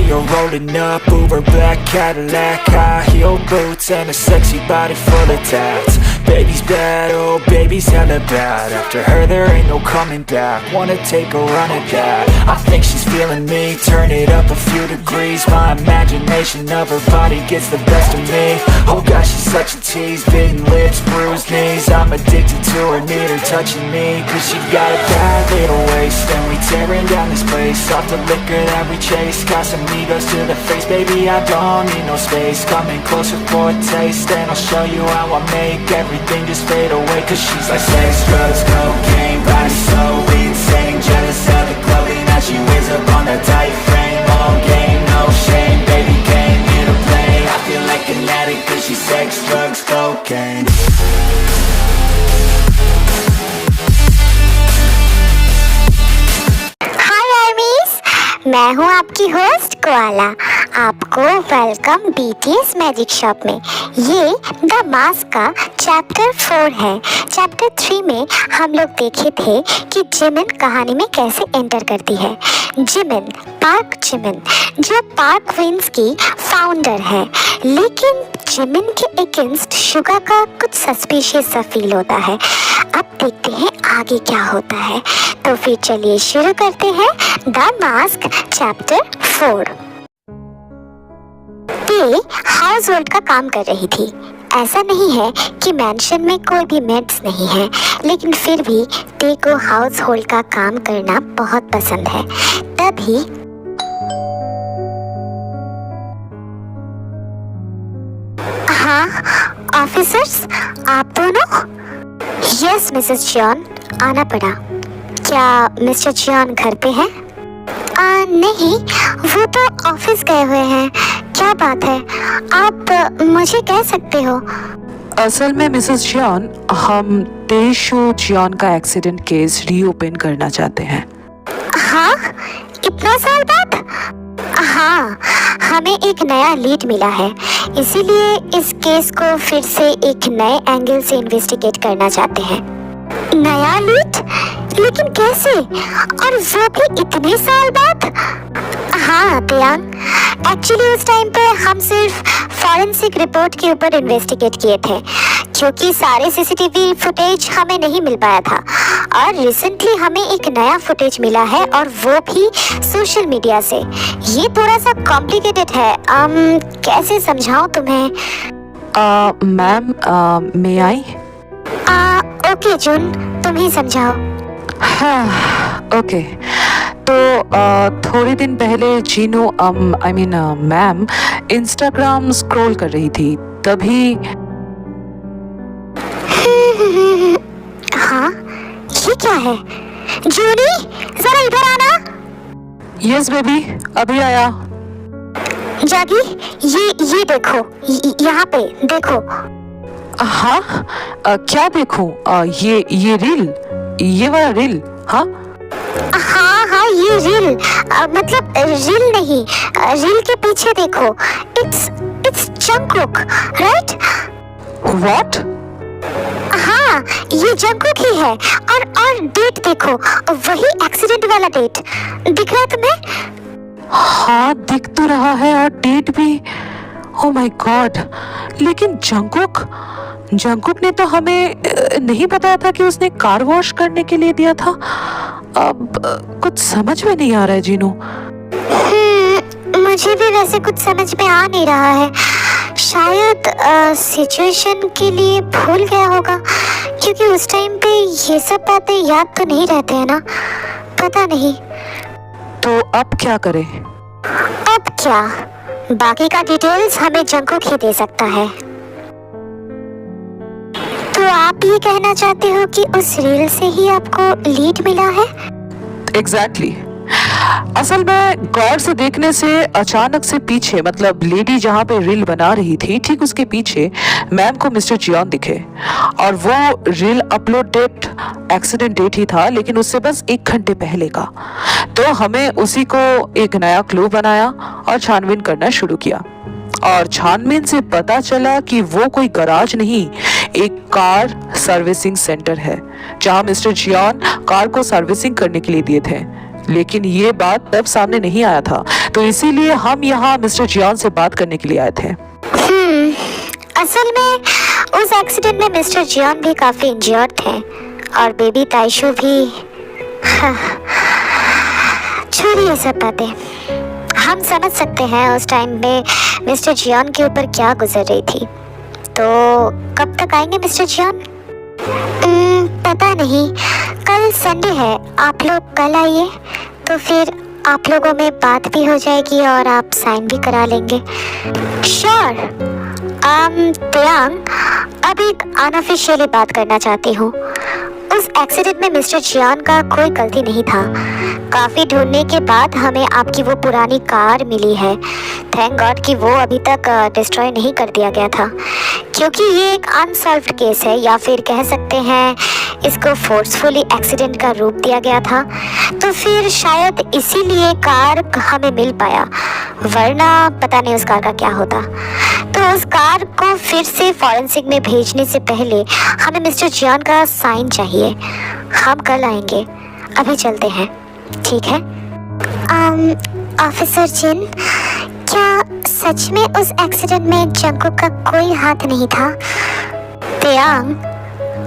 her rolling up, Uber black Cadillac, high heel boots and a sexy body full of tats. Baby's bad, oh baby's hella bad. After her there ain't no coming back. Wanna take a run at that. I think she's feeling me, turn it up a few degrees. My imagination of her body gets the best of me. Oh gosh, she's such a tease, bitten lips, bruised knees. I'm addicted to her, need her touching me. Cause she got a bad little waist, and we tearing down this place. Off the liquor that we chase, got some egos to the face. Baby, I don't need no space, coming closer for a taste. And I'll show you how I make everything just fade away. Cause she's like sex, drugs, cocaine, body so insane. Jealous of the clothing that she wears up on that tight frame. All game, no shame, baby came here to play. I feel like an addict cause she's sex, drugs, cocaine. मैं हूँ आपकी host koala. आपको welcome BTS magic shop में। ये the mask का chapter 4 है। Chapter 3 में हम लोग देखे थे कि जिमिन कहानी में कैसे एंटर करती है। जिमिन, पार्क जिमिन, जो पार्क विंस की फाउंडर है, लेकिन जिमिन के अगेंस्ट शुगा का कुछ सस्पिशियस सा फील होता है। अब देखते हैं आगे क्या होता है। तो फिर चलिए शुरू करते हैं द मास्क चैप्टर 4। ते हाउस होल्ड का काम कर रही थी। ऐसा नहीं है कि मैंशन में कोई भी मेड्स नहीं है, लेकिन फिर भी ते को हाउस होल्ड का काम करना बहुत पसंद है। तभी हाँ ऑफिसर्स, आप दोनों? यस मिसेस जॉन, आना पड़ा। क्या मिस्टर जॉन घर पे हैं? नहीं, वो तो ऑफिस गए हुए हैं। क्या बात है, आप मुझे कह सकते हो? असल में मिसेस जॉन, हम तेशो जॉन का एक्सीडेंट केस रीओपन करना चाहते हैं। हाँ, इतना साल बाद? हाँ, हमें एक नया लीड मिला है, इसीलिए इस केस को फिर से एक नए एंगल से इन्वेस्टिगेट करना चाहते हैं। नया लीड? लेकिन कैसे, और वो भी इतने साल बाद? हाँ दयांग, एक्चुअली उस टाइम पे हम सिर्फ फॉरेंसिक रिपोर्ट के ऊपर इन्वेस्टिगेट किए थे, क्योंकि सारे सीसीटीवी फुटेज हमें नहीं मिल पाया था। और रिसेंटली हमें एक नया फुटेज मिला है, और वो भी सोशल मीडिया से। ये थोड़ा सा कॉम्प्लिकेटेड है, कैसे समझाऊं तुम्हें? मैम, मे आई? ओके जून, तुम ही समझाओ। हाँ, ओके। तो थोड़े दिन पहले Jinu I mean ma'am Instagram scroll कर रही थी, तभी हाँ, ये क्या है? जूनी, जरा इधर आना। यस बेबी, अभी आया। जागी, ये देखो, यहाँ पे देखो। हाँ, क्या देखूं? ये रील, ये वाला रील? हाँ हाँ, ये रील, मतलब रील नहीं, रील के पीछे देखो। It's Jungkook, right? व्हाट? हाँ, ये जंगकुक ही है। और डेट देखो, वही एक्सीडेंट वाला डेट दिख रहा है तुम्हें? हाँ, दिख तो रहा है, और डेट भी। ओह माय गॉड, लेकिन जंगकुक ने तो हमें नहीं बताया था कि उसने कार वॉश करने के लिए दिया था। अब कुछ समझ में नहीं आ रहा है जीनू। मुझे भी वैसे कुछ समझ में आ नहीं रहा है। शायद सिचुएशन के लिए भूल गया होगा, क्योंकि उस टाइम पे ये सब बातें याद तो नहीं रहते हैं ना, पता नहीं। तो अब क्या करें? अब क्या, बाकी का डिटेल्स हमें जंगकुक ही दे सकता है। तो आप ये कहना चाहते हो कि उस रील से ही आपको लीड मिला है? एग्जैक्टली। असल में गौर से देखने से अचानक से पीछे, मतलब लेडी जहाँ पे रील बना रही थी, ठीक उसके पीछे मैम को मिस्टर जियोन दिखे, और वो reel upload date accident date ही था, लेकिन उससे बस 1 घंटे पहले का। तो हमें उसी को एक नया क्लू बनाया और छानबीन करना शुरू किया, और छानबीन से पता चला कि वो कोई गराज नहीं, एक कार सर्विसिंग सेंटर है, जहां मिस्टर जियोन कार को सर्विसिंग करने के लिए दिए थे। लेकिन ये बात तब सामने नहीं आया था, तो इसीलिए हम यहाँ मिस्टर जियान से बात करने के लिए आए थे। असल में उस एक्सीडेंट में मिस्टर जियान भी काफी इंजर्ड थे और बेबी ताइशू भी। छोड़िए सब बातें, हम समझ सकते हैं उस टाइम में मिस्टर जियान के ऊपर क्या गुजर रही थी। तो कब तक आएंगे मिस्टर जियान? पता नहीं, कल संडे है, आप लोग कल आइए तो फिर आप लोगों में बात भी हो जाएगी और आप साइन भी करा लेंगे। श्योर। त्यांग, अब एक अनऑफिशियली बात करना चाहती हूँ। उस एक्सीडेंट में मिस्टर जियान का कोई गलती नहीं था। काफ़ी ढूंढने के बाद हमें आपकी वो पुरानी कार मिली है। थैंक गॉड कि वो अभी तक डिस्ट्रॉय नहीं कर दिया गया था, क्योंकि ये एक अनसॉल्व्ड केस है, या फिर कह सकते हैं इसको फोर्सफुली एक्सीडेंट का रूप दिया गया था। तो फिर शायद इसीलिए कार हमें मिल पाया, वरना पता नहीं उस कार का क्या होता। तो उस कार को फिर से फॉरेंसिक में भेजने से पहले हमें मिस्टर जियान का साइन चाहिए। हम कल आएंगे, अभी चलते हैं, ठीक है? ऑफिसर जिन, क्या सच में उस एक्सीडेंट में जंगकुक का कोई हाथ नहीं था? त्यांग,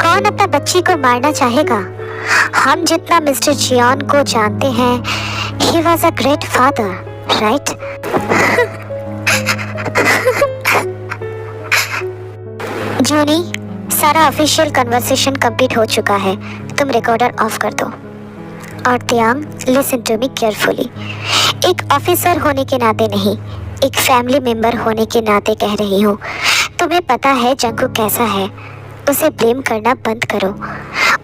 कौन अपना बच्ची को मारना चाहेगा? हम जितना मिस्टर जियान को जानते हैं, he was a great father, right? जूनी, सारा ऑफिशियल कन्वर्सेशन कंप्लीट हो चुका है, तुम रिकॉर्डर ऑफ कर दो। और त्यांग, लिसन टू मी केयरफुली। एक ऑफिसर होने के नाते नहीं, एक फैमिली मेंबर होने के नाते कह रही हूँ। तुम्हें पता है जंगकुक कैसा है, उसे ब्लेम करना बंद करो।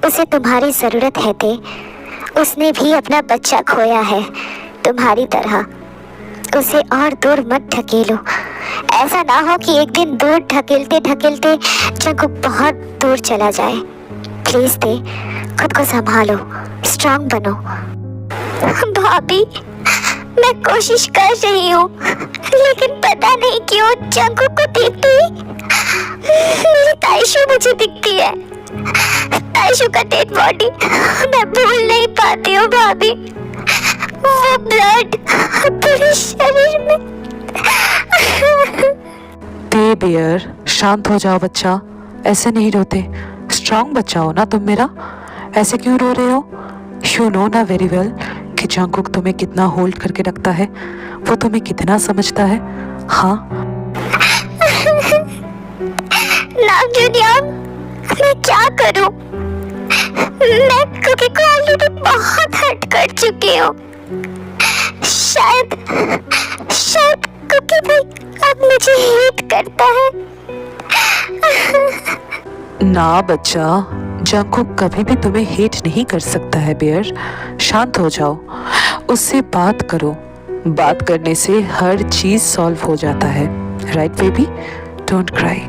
उसे तुम्हारी ज़रूरत है ते, उसने भी अपना बच्चा खोया है तुम्हारी तरह। उसे और दूर मत ढकेलो, ऐसा ना हो कि एक दिन दूर ढकेलते ढकेलते जंगकुक बहुत दूर चला जाए। प्लीज ते, खुद को संभालो, स्ट्रांग बनो। भाभी, मैं कोशिश कर रही हूँ, लेकिन पता नहीं क्यों जंगकुक को देखते ही मेरी ताइशू मुझे दिखती है। ताइशू का डेड बॉडी मैं भूल नहीं पाती हूँ भाभी। वो ब्लड पूरे शरीर में। ते बियर, शांत हो जाओ बच्चा, ऐसे नहीं रोते। स्ट्रांग बच्चा हो ना तुम मेरा, ऐसे क्यों रो रहे हो? यू नो ना वेरी वेल कि जंगकुक तुम्हें कितना होल्ड करके रखता है, वो तुम्हें कितना समझता है। हाँ नाम, मैं क्या करूं? मैं कुकी को ऑलरेडी बहुत हर्ट कर चुकी हूँ। शायद कुकी भाई अब मुझे हेट करता है। ना बच्चा, जंगकुक कभी भी तुम्हें हेट नहीं कर सकता है बियर। शांत हो जाओ, उससे बात करो। बात करने से हर चीज सॉल्व हो जाता है, राइट बेबी? डोंट क्राई,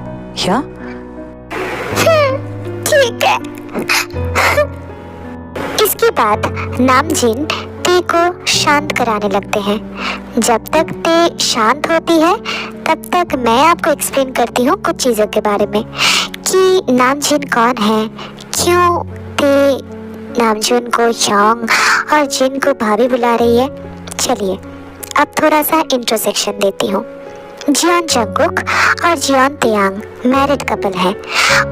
या? ठीक है। इसके बाद नामजिन ते को शांत कराने लगते हैं। जब तक ते शांत होती है तब तक मैं आपको एक्सप्लेन करती हूँ कुछ चीज़ों के बारे में, कि नामजिन कौन है, क्यों ते नामजुन को योंग और जिन को भाभी बुला रही है। चलिए अब थोड़ा सा इंट्रोसेक्शन देती हूँ। जियान जंगकुक और जियान त्यांग मैरिड कपल है।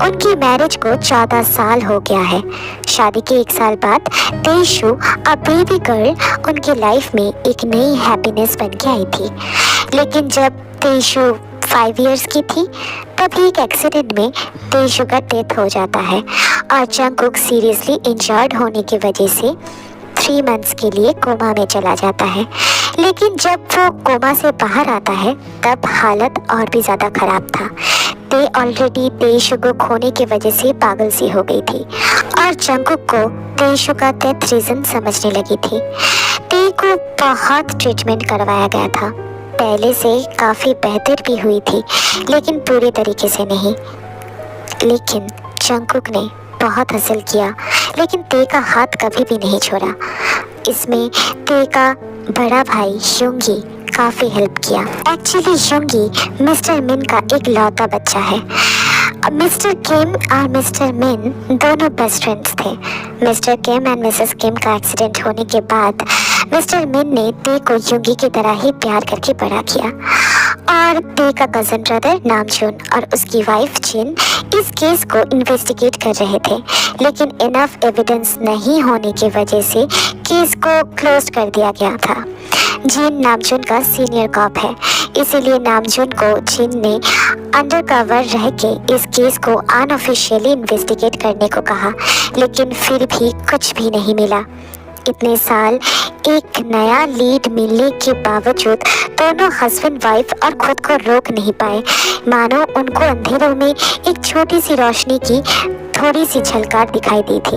उनकी मैरिज को 14 साल हो गया है। शादी के 1 साल बाद तेशु, अ बेबी गर्ल, उनकी लाइफ में एक नई हैप्पीनेस बन के आई थी। लेकिन जब तेशु 5 इयर्स की थी तभी एक एक्सीडेंट में तेशु का डेथ हो जाता है और जंगकुक सीरियसली इंजर्ड होने की वजह से 3 मंथ्स के लिए कोमा में चला जाता है। लेकिन जब वो कोमा से बाहर आता है तब हालत और भी ज़्यादा ख़राब था। ते ऑलरेडी तेशु को खोने की वजह से पागल सी हो गई थी और जंगकुक को तेशु का डेथ रीज़न समझने लगी थी। ते को बहुत ट्रीटमेंट करवाया गया था, पहले से काफ़ी बेहतर भी हुई थी लेकिन पूरी तरीके से नहीं। लेकिन जंगकुक ने बहुत हासिल किया, लेकिन ते का हाथ कभी भी नहीं छोड़ा। इसमें ते का बड़ा भाई युंगी काफ़ी हेल्प किया। एक्चुअली युंगी मिस्टर मिन का एक लौता बच्चा है। मिस्टर किम और मिस्टर मिन दोनों बेस्ट फ्रेंड्स थे। मिस्टर किम एंड मिसेस किम का एक्सीडेंट होने के बाद मिस्टर मिन ने ते को युंगी की तरह ही प्यार करके बड़ा किया और ते का कजन ब्रदर नामजून और उसकी वाइफ जिन इस केस को इन्वेस्टिगेट कर रहे थे, लेकिन इनफ एविडेंस नहीं होने की वजह से केस को क्लोज कर दिया गया था। जिन नामजून का सीनियर कॉप है, इसीलिए नामजून को जिन ने अंडरकवर रह के इस केस को अनऑफिशियली इन्वेस्टिगेट करने को कहा, लेकिन फिर भी कुछ भी नहीं मिला। इतने साल एक नया लीड मिलने के बावजूद दोनों हस्बैंड वाइफ और खुद को रोक नहीं पाए, मानो उनको अंधेरों में एक छोटी सी रोशनी की थोड़ी सी झलकार दिखाई दी थी।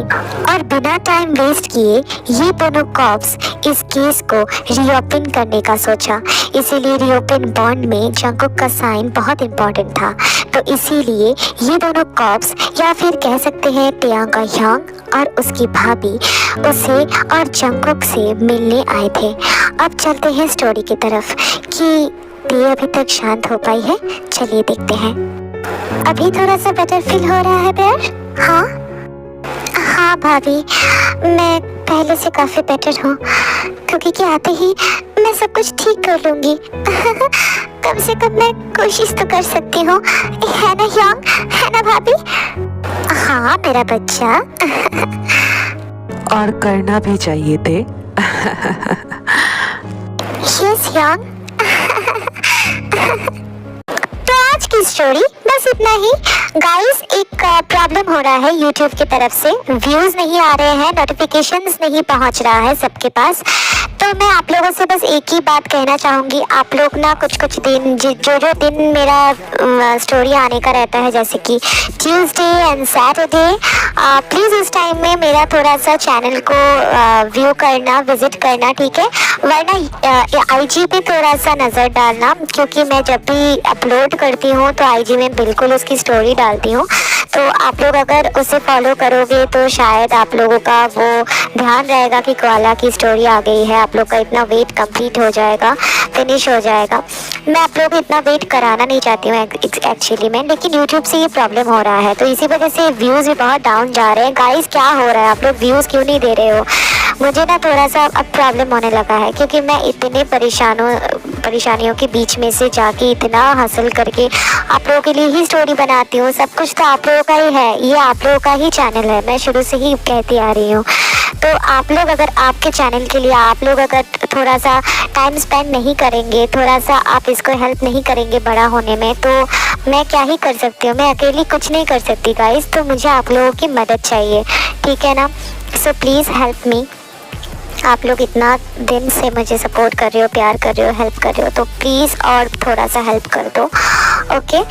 और बिना टाइम वेस्ट किए ये दोनों कॉप्स इस केस को रीओपन करने का सोचा, इसीलिए रीओपन बॉन्ड में जंगकुक का साइन बहुत इम्पोर्टेंट था। तो इसीलिए ये दोनों कॉप्स या फिर कह सकते हैं तेयांगा यांग और उसकी भाभी उसे और जंगकुक से मिलने आए थे। अब चलते हैं स्टोरी की तरफ कि ते अभी तक शांत हो पाई है। चलिए देखते हैं। अभी थोड़ा सा बेटर फील हो रहा है प्यार? हाँ भाभी, मैं पहले से काफ़ी बेटर हूँ, क्योंकि कि आते ही मैं सब कुछ ठीक कर लूँगी। कम से कम मैं कोशिश तो कर सकती हूँ, है ना यांग, है ना भाभी? हाँ मेरा बच्चा। और करना भी चाहिए थे। यस यांग। तो आज की स्टोरी बस इतना ही। गाइस, एक प्रॉब्लम हो रहा है यूट्यूब की तरफ से, व्यूज नहीं आ रहे हैं, नोटिफिकेशंस नहीं पहुंच रहा है सबके पास। तो मैं आप लोगों से बस एक ही बात कहना चाहूँगी, आप लोग ना कुछ दिन जो दिन मेरा स्टोरी आने का रहता है, जैसे कि ट्यूसडे एंड सैटरडे, प्लीज़ उस टाइम में मेरा थोड़ा सा चैनल को व्यू करना, विजिट करना, ठीक है? वरना आईजी पे थोड़ा सा नज़र डालना, क्योंकि मैं जब भी अपलोड करती हूँ तो आईजी में बिल्कुल उसकी स्टोरी डालती हूँ। तो आप लोग अगर उसे फॉलो करोगे तो शायद आप लोगों का वो ध्यान रहेगा कि कोआला की स्टोरी आ गई है, आप लोग का इतना वेट कंप्लीट हो जाएगा, फिनिश हो जाएगा। मैं आप लोग को इतना वेट कराना नहीं चाहती हूँ एक्चुअली में, लेकिन यूट्यूब से ये प्रॉब्लम हो रहा है, तो इसी वजह से व्यूज़ भी बहुत डाउन जा रहे हैं। गाइस, क्या हो रहा है? आप लोग व्यूज़ क्यों नहीं दे रहे हो? मुझे ना थोड़ा सा अब प्रॉब्लम होने लगा है, क्योंकि मैं इतने परेशानियों के बीच में से जाके इतना हासिल करके आप लोगों के लिए ही स्टोरी बनाती हूँ। सब कुछ तो आप लोगों का ही है, ये आप लोगों का ही चैनल है, मैं शुरू से ही कहती आ रही हूँ। तो आप लोग अगर आपके चैनल के लिए आप लोग अगर थोड़ा सा टाइम स्पेंड नहीं करेंगे, थोड़ा सा आप इसको हेल्प नहीं करेंगे बड़ा होने में, तो मैं क्या ही कर सकती हूँ? मैं अकेली कुछ नहीं कर सकती गाइस, तो मुझे आप लोगों की मदद चाहिए, ठीक है ना? So please help me. आप लोग इतना दिन से मुझे सपोर्ट कर रहे हो, प्यार कर रहे हो, हेल्प कर रहे हो, तो प्लीज़ और थोड़ा सा हेल्प कर दो, ओके?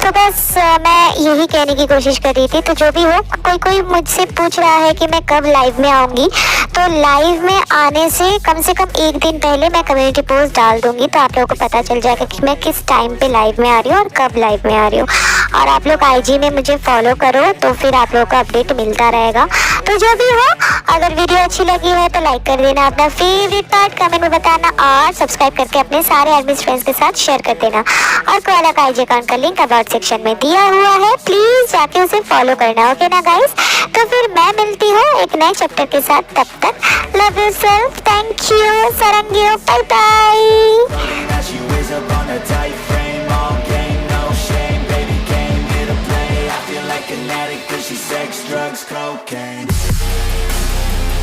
तो बस मैं यही कहने की कोशिश कर रही थी। तो जो भी हो, कोई मुझसे पूछ रहा है कि मैं कब लाइव में आऊँगी, तो लाइव में आने से कम एक दिन पहले मैं कम्युनिटी पोस्ट डाल दूँगी, तो आप लोगों को पता चल जाएगा कि मैं किस टाइम पे लाइव में आ रही हूँ और कब लाइव में आ रही हूँ। और आप लोग आईजी में मुझे फॉलो करो, तो फिर आप लोगों को अपडेट मिलता रहेगा। तो जो भी हो, अगर वीडियो अच्छी लगी है तो लाइक कर देना, अपना फेवरेट पार्ट कमेंट में बताना और सब्सक्राइब करके अपने सारे एडमिन फ्रेंड्स के साथ शेयर कर देना। और कोआला का आईजी अकाउंट का लिंक अबाउट सेक्शन में दिया हुआ है, प्लीज जाके उसे फॉलो करना, ओके ना गाइस? तो फिर मैं मिलती हूँ एक नए चैप्टर के साथ, तब तक love you self, thank you, सरंगियो, bye bye. Sex, drugs, cocaine.